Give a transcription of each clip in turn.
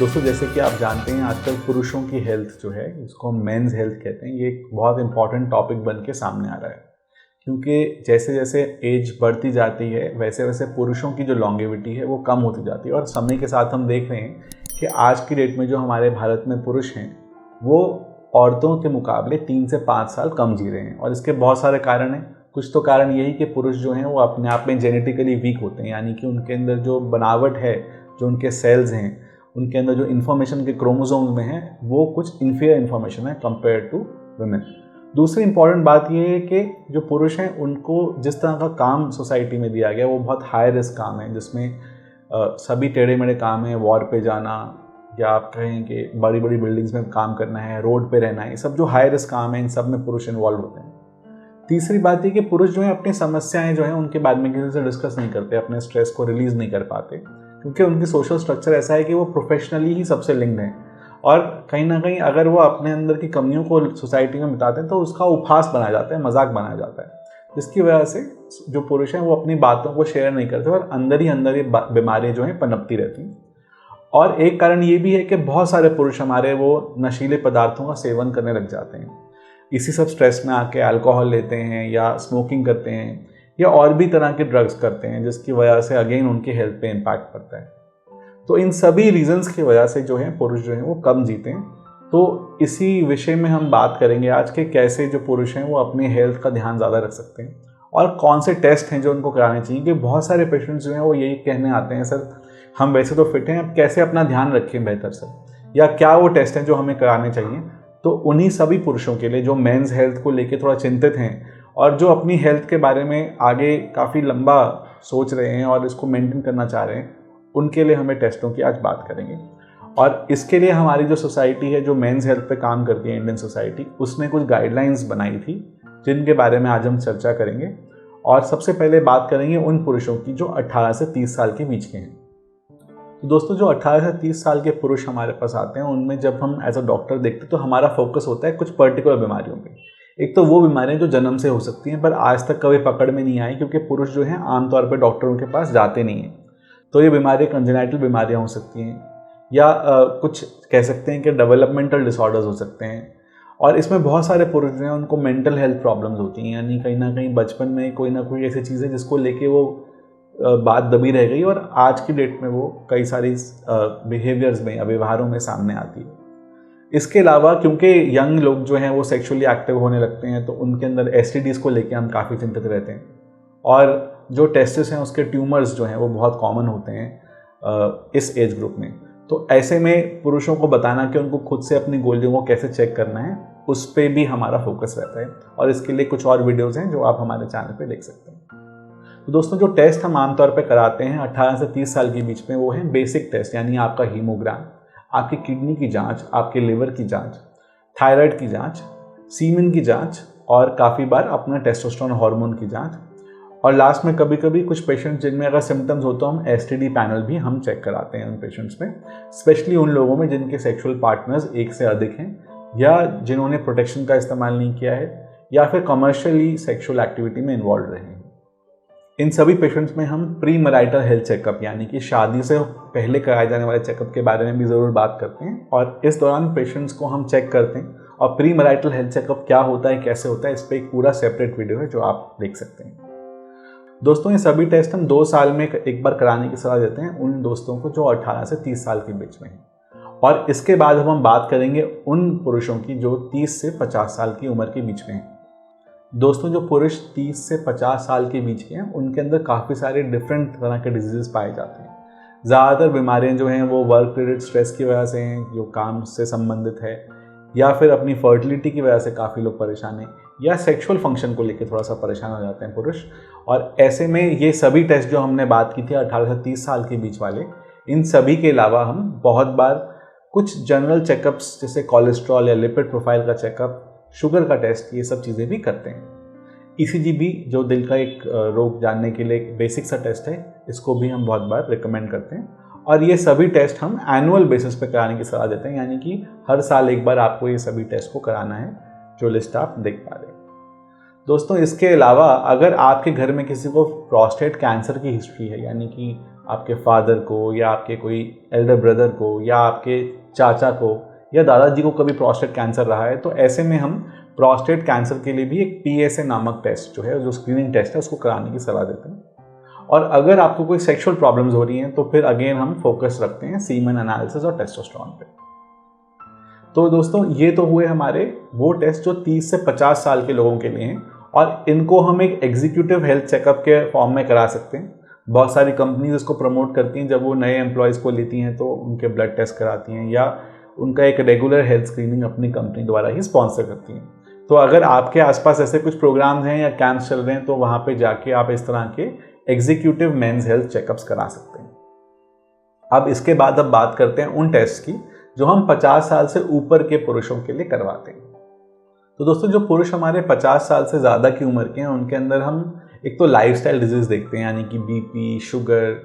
दोस्तों जैसे कि आप जानते हैं आजकल पुरुषों की हेल्थ जो है इसको हम मेंस हेल्थ कहते हैं, ये एक बहुत इंपॉर्टेंट टॉपिक बन के सामने आ रहा है क्योंकि जैसे जैसे एज बढ़ती जाती है वैसे वैसे पुरुषों की जो लॉन्गेविटी है वो कम होती जाती है। और समय के साथ हम देख रहे हैं कि आज की डेट में जो हमारे भारत में पुरुष हैं वो औरतों के मुकाबले 3 से 5 साल कम जी रहे हैं। और इसके बहुत सारे कारण हैं। कुछ तो कारण यही कि पुरुष जो हैं वो अपने आप में जेनेटिकली वीक होते हैं, यानी कि उनके अंदर जो बनावट है, जो उनके सेल्स हैं, उनके अंदर जो इन्फॉर्मेशन के क्रोमोसोम्स में है वो कुछ इन्फीरियर इन्फॉर्मेशन है कंपेयर टू वुमेन। दूसरी इंपॉर्टेंट बात ये है कि जो पुरुष हैं उनको जिस तरह का काम सोसाइटी में दिया गया वो बहुत हाई रिस्क काम है, जिसमें सभी टेढ़े मेढ़े काम है, वॉर पे जाना या आप कहें कि बड़ी बड़ी बिल्डिंग्स में काम करना है, रोड पे रहना है, ये सब जो हाई रिस्क काम है इन सब में पुरुष इन्वॉल्व होते हैं। तीसरी बात ये कि पुरुष जो है अपनी समस्याएं जो हैं उनके बारे में किसी से डिस्कस नहीं करते, अपने स्ट्रेस को रिलीज़ नहीं कर पाते क्योंकि उनकी सोशल स्ट्रक्चर ऐसा है कि वो प्रोफेशनली ही सबसे लिंक्ड हैं। और कहीं ना कहीं अगर वो अपने अंदर की कमियों को सोसाइटी में बताते हैं तो उसका उपहास बनाया जाता है, मजाक बनाया जाता है, जिसकी वजह से जो पुरुष हैं वो अपनी बातों को शेयर नहीं करते और अंदर ही अंदर ये बीमारियाँ जो हैं पनपती रहती हैं। और एक कारण ये भी है कि बहुत सारे पुरुष हमारे वो नशीले पदार्थों का सेवन करने लग जाते हैं। इसी सब स्ट्रेस में आके अल्कोहल लेते हैं या स्मोकिंग करते हैं या और भी तरह के ड्रग्स करते हैं, जिसकी वजह से अगेन उनकी हेल्थ पे इम्पैक्ट पड़ता है। तो इन सभी रीजंस की वजह से जो है पुरुष जो हैं वो कम जीते हैं। तो इसी विषय में हम बात करेंगे आज के कैसे जो पुरुष हैं वो अपनी हेल्थ का ध्यान ज़्यादा रख सकते हैं और कौन से टेस्ट हैं जो उनको कराने चाहिए। कि बहुत सारे पेशेंट्स जो हैं वो यही कहने आते हैं, सर हम वैसे तो फिट हैं, अब कैसे अपना ध्यान रखें बेहतर से, या क्या वो टेस्ट हैं जो हमें कराने चाहिए। तो उन्हीं सभी पुरुषों के लिए जो मेंस हेल्थ को लेके थोड़ा चिंतित हैं और जो अपनी हेल्थ के बारे में आगे काफ़ी लंबा सोच रहे हैं और इसको मेंटेन करना चाह रहे हैं, उनके लिए हमें टेस्टों की आज बात करेंगे। और इसके लिए हमारी जो सोसाइटी है जो मेंस हेल्थ पे काम करती है, इंडियन सोसाइटी, उसने कुछ गाइडलाइंस बनाई थी जिनके बारे में आज हम चर्चा करेंगे। और सबसे पहले बात करेंगे उन पुरुषों की जो 18 से 30 साल के बीच के हैं। तो दोस्तों जो 18 से 30 साल के पुरुष हमारे पास आते हैं उनमें जब हम एज अ डॉक्टर देखते हैं तो हमारा फोकस होता है कुछ पर्टिकुलर बीमारियों पे। एक तो वो बीमारियां जो जन्म से हो सकती हैं पर आज तक कभी पकड़ में नहीं आई क्योंकि पुरुष जो हैं आमतौर पर डॉक्टरों के पास जाते नहीं हैं। तो ये बीमारियां कंजेनाइटल बीमारियां हो सकती हैं या कुछ कह सकते हैं कि डेवलपमेंटल डिसऑर्डर्स हो सकते हैं। और इसमें बहुत सारे पुरुष जो हैं उनको मेंटल हेल्थ प्रॉब्लम्स होती हैं, यानी कहीं ना कहीं बचपन में कोई ना कोई ऐसी चीज़ है जिसको लेके वो बात दबी रह गई और आज की डेट में वो कई सारी बिहेवियर्स में या व्यवहारों में सामने आती है। इसके अलावा क्योंकि यंग लोग जो हैं वो सेक्सुअली एक्टिव होने लगते हैं तो उनके अंदर एसटीडीज को लेके हम काफ़ी चिंतित रहते हैं। और जो टेस्टिस हैं उसके ट्यूमर्स जो हैं वो बहुत कॉमन होते हैं इस एज ग्रुप में। तो ऐसे में पुरुषों को बताना कि उनको खुद से अपनी गोलियों को कैसे चेक करना है उस पर भी हमारा फोकस रहता है। और इसके लिए कुछ और वीडियोज़ हैं जो आप हमारे चैनल पर देख सकते हैं। तो दोस्तों जो टेस्ट हम आमतौर पे कराते हैं 18 से 30 साल के बीच में वो है बेसिक टेस्ट, यानी आपका हीमोग्राम, आपकी किडनी की जांच, आपके लिवर की जांच, थायराइड की जांच, सीमेन की जांच और काफ़ी बार अपना टेस्टोस्टेरोन हार्मोन की जांच। और लास्ट में कभी कभी कुछ पेशेंट्स जिनमें अगर सिम्टम्स हो तो हम एसटीडी पैनल भी हम चेक कराते हैं उन पेशेंट्स में, स्पेशली उन लोगों में जिनके सेक्सुअल पार्टनर्स एक से अधिक हैं या जिन्होंने प्रोटेक्शन का इस्तेमाल नहीं किया है या फिर कमर्शियली सेक्सुअल एक्टिविटी में इन्वॉल्व रहे हैं। इन सभी पेशेंट्स में हम प्री मैरिटल हेल्थ चेकअप यानी कि शादी से पहले कराए जाने वाले चेकअप के बारे में भी ज़रूर बात करते हैं। और इस दौरान पेशेंट्स को हम चेक करते हैं। और प्री मैरिटल हेल्थ चेकअप क्या होता है, कैसे होता है, इस पर एक पूरा सेपरेट वीडियो है जो आप देख सकते हैं। दोस्तों ये सभी टेस्ट हम 2 साल में एक बार कराने की सलाह देते हैं उन दोस्तों को जो 18 से 30 साल के बीच में हैं। और इसके बाद हम बात करेंगे उन पुरुषों की जो 30 से 50 साल की उम्र के बीच में हैं। दोस्तों जो पुरुष 30 से 50 साल के बीच के हैं उनके अंदर काफ़ी सारे डिफरेंट तरह के डिजीज़ पाए जाते हैं। ज़्यादातर बीमारियां जो हैं वो वर्क रिलेटेड स्ट्रेस की वजह से हैं, जो काम से संबंधित है, या फिर अपनी फर्टिलिटी की वजह से काफ़ी लोग परेशान हैं, या सेक्सुअल फंक्शन को लेकर थोड़ा सा परेशान हो जाते हैं पुरुष। और ऐसे में ये सभी टेस्ट जो हमने बात की थी 18 से 30 साल के बीच वाले, इन सभी के अलावा हम बहुत बार कुछ जनरल चेकअप्स जैसे कोलेस्ट्रॉल या लिपिड प्रोफाइल का चेकअप, शुगर का टेस्ट, ये सब चीज़ें भी करते हैं। ईसीजी भी जो दिल का एक रोग जानने के लिए एक बेसिक सा टेस्ट है, इसको भी हम बहुत बार रिकमेंड करते हैं। और ये सभी टेस्ट हम एनुअल बेसिस पे कराने की सलाह देते हैं, यानी कि हर साल एक बार आपको ये सभी टेस्ट को कराना है, जो लिस्ट आप देख पा रहे हैं। दोस्तों इसके अलावा अगर आपके घर में किसी को प्रोस्टेट कैंसर की हिस्ट्री है, यानी कि आपके फादर को या आपके कोई एल्डर ब्रदर को या आपके चाचा को या दादाजी को कभी प्रोस्टेट कैंसर रहा है, तो ऐसे में हम प्रोस्टेट कैंसर के लिए भी एक PSA नामक टेस्ट जो है, जो स्क्रीनिंग टेस्ट है, उसको कराने की सलाह देते हैं। और अगर आपको कोई सेक्सुअल प्रॉब्लम्स हो रही हैं तो फिर अगेन हम फोकस रखते हैं सीमेन एनालिसिस और टेस्टोस्टेरोन पे। तो दोस्तों ये तो हुए हमारे वो टेस्ट जो 30 से 50 साल के लोगों के लिए हैं, और इनको हम एक एग्जीक्यूटिव हेल्थ चेकअप के फॉर्म में करा सकते हैं। बहुत सारी कंपनीज इसको प्रमोट करती हैं, जब वो नए एम्प्लॉयज़ को लेती हैं तो उनके ब्लड टेस्ट कराती हैं या उनका एक रेगुलर हेल्थ स्क्रीनिंग अपनी कंपनी द्वारा ही स्पॉन्सर करती हैं। तो अगर आपके आसपास ऐसे कुछ प्रोग्राम्स हैं या कैंप्स चल रहे हैं तो वहाँ पे जाके आप इस तरह के एग्जीक्यूटिव मेंस हेल्थ चेकअप्स करा सकते हैं। अब इसके बाद अब बात करते हैं उन टेस्ट की जो हम 50 साल से ऊपर के पुरुषों के लिए करवाते हैं। तो दोस्तों जो पुरुष हमारे 50 साल से ज़्यादा की उम्र के हैं, उनके अंदर हम एक तो लाइफस्टाइल डिजीज़ देखते हैं, यानी कि BP, sugar,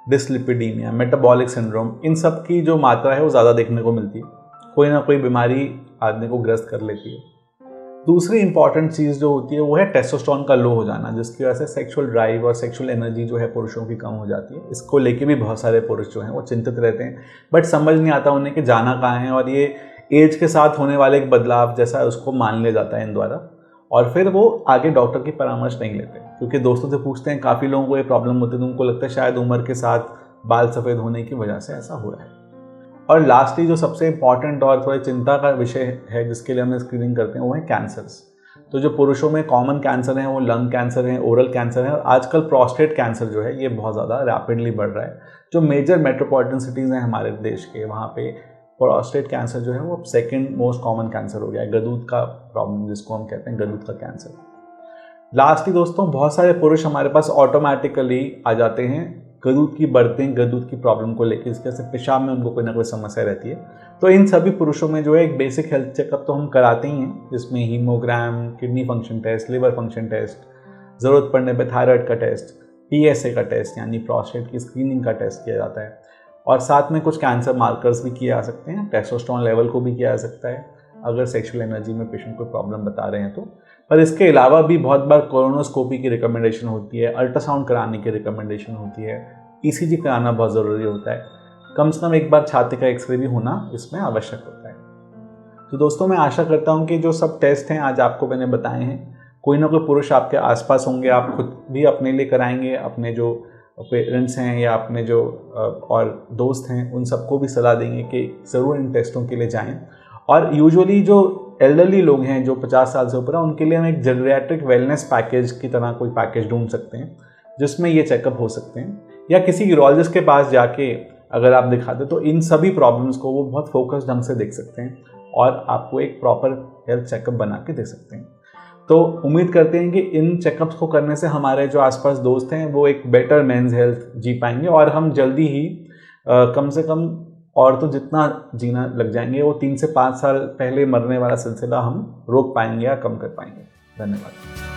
dyslipidemia, metabolic syndrome, इन सब की जो मात्रा है वो ज़्यादा देखने को मिलती है। कोई ना कोई बीमारी आदमी को ग्रस्त कर लेती है। दूसरी इंपॉर्टेंट चीज़ जो होती है वो है टेस्टोस्टेरोन का लो हो जाना, जिसकी वजह से सेक्सुअल ड्राइव और सेक्सुअल एनर्जी जो है पुरुषों की कम हो जाती है। इसको लेके भी बहुत सारे पुरुष जो हैं वो चिंतित रहते हैं, बट समझ नहीं आता उन्हें कि जाना कहाँ है, और ये एज के साथ होने वाले एक बदलाव जैसा उसको मान लिया जाता है इन द्वारा, और फिर वो आगे डॉक्टर की परामर्श नहीं लेते। क्योंकि दोस्तों से पूछते हैं, काफ़ी लोगों को ये प्रॉब्लम होती है, तो उनको लगता है शायद उम्र के साथ बाल सफ़ेद होने की वजह से ऐसा हो रहा है। और लास्टली जो सबसे इंपॉर्टेंट और थोड़ी चिंता का विषय है जिसके लिए हम स्क्रीनिंग करते हैं वो है कैंसर्स। तो जो पुरुषों में कॉमन कैंसर हैं वो लंग कैंसर हैं, ओरल कैंसर हैं, और आजकल प्रोस्टेट कैंसर जो है ये बहुत ज़्यादा रैपिडली बढ़ रहा है। जो मेजर मेट्रोपॉलिटन सिटीज़ हैं हमारे देश के, वहाँ पे प्रोस्टेट कैंसर जो है वो सेकंड मोस्ट कॉमन कैंसर हो गया है, गदूद का प्रॉब्लम जिसको हम कहते हैं, गदूद का कैंसर। लास्टली दोस्तों बहुत सारे पुरुष हमारे पास ऑटोमेटिकली आ जाते हैं गदूद की बढ़ते गदूद की प्रॉब्लम को लेकर, इसके से पेशाब में उनको कोई ना कोई समस्या रहती है। तो इन सभी पुरुषों में जो है एक बेसिक हेल्थ चेकअप तो हम कराते ही हैं, जिसमें haemogram, kidney function test, liver function test, ज़रूरत पड़ने पे थायराइड का टेस्ट, PSA का टेस्ट यानी प्रोस्टेट की स्क्रीनिंग का टेस्ट किया जाता है, और साथ में कुछ कैंसर मार्कर्स भी किए जा सकते हैं। टेस्टोस्टेरोन लेवल को भी किया जा सकता है अगर सेक्सुअल एनर्जी में पेशेंट कोई प्रॉब्लम बता रहे हैं तो। पर इसके अलावा भी बहुत बार कोलोनोस्कोपी की रिकमेंडेशन होती है, अल्ट्रासाउंड कराने की रिकमेंडेशन होती है, ECG कराना बहुत ज़रूरी होता है, कम से कम एक बार छाती का एक्सरे भी होना इसमें आवश्यक होता है। तो दोस्तों मैं आशा करता हूँ कि जो सब टेस्ट हैं आज आपको मैंने बताए हैं, कोई ना कोई पुरुष आपके आसपास होंगे, आप खुद भी अपने लिए कराएंगे, अपने जो पेरेंट्स हैं या अपने जो और दोस्त हैं उन सबको भी सलाह देंगे कि ज़रूर इन टेस्टों के लिए जाएं। और यूजुअली जो एल्डरली लोग हैं जो 50 साल से ऊपर हैं, उनके लिए हम एक जेरियाट्रिक वेलनेस पैकेज की तरह कोई पैकेज ढूंढ सकते हैं जिसमें ये चेकअप हो सकते हैं, या किसी यूरोलॉजिस्ट के पास जाके अगर आप दिखाते तो इन सभी प्रॉब्लम्स को वो बहुत फोकस ढंग से देख सकते हैं और आपको एक प्रॉपर हेल्थ चेकअप बना के दे सकते हैं। तो उम्मीद करते हैं कि इन चेकअप्स को करने से हमारे जो आसपास दोस्त हैं वो एक बेटर मेंस हेल्थ जी पाएंगे, और हम जल्दी ही कम से कम औरतों जितना जीना लग जाएंगे वो 3 से 5 साल पहले मरने वाला सिलसिला हम रोक पाएंगे या कम कर पाएंगे। धन्यवाद।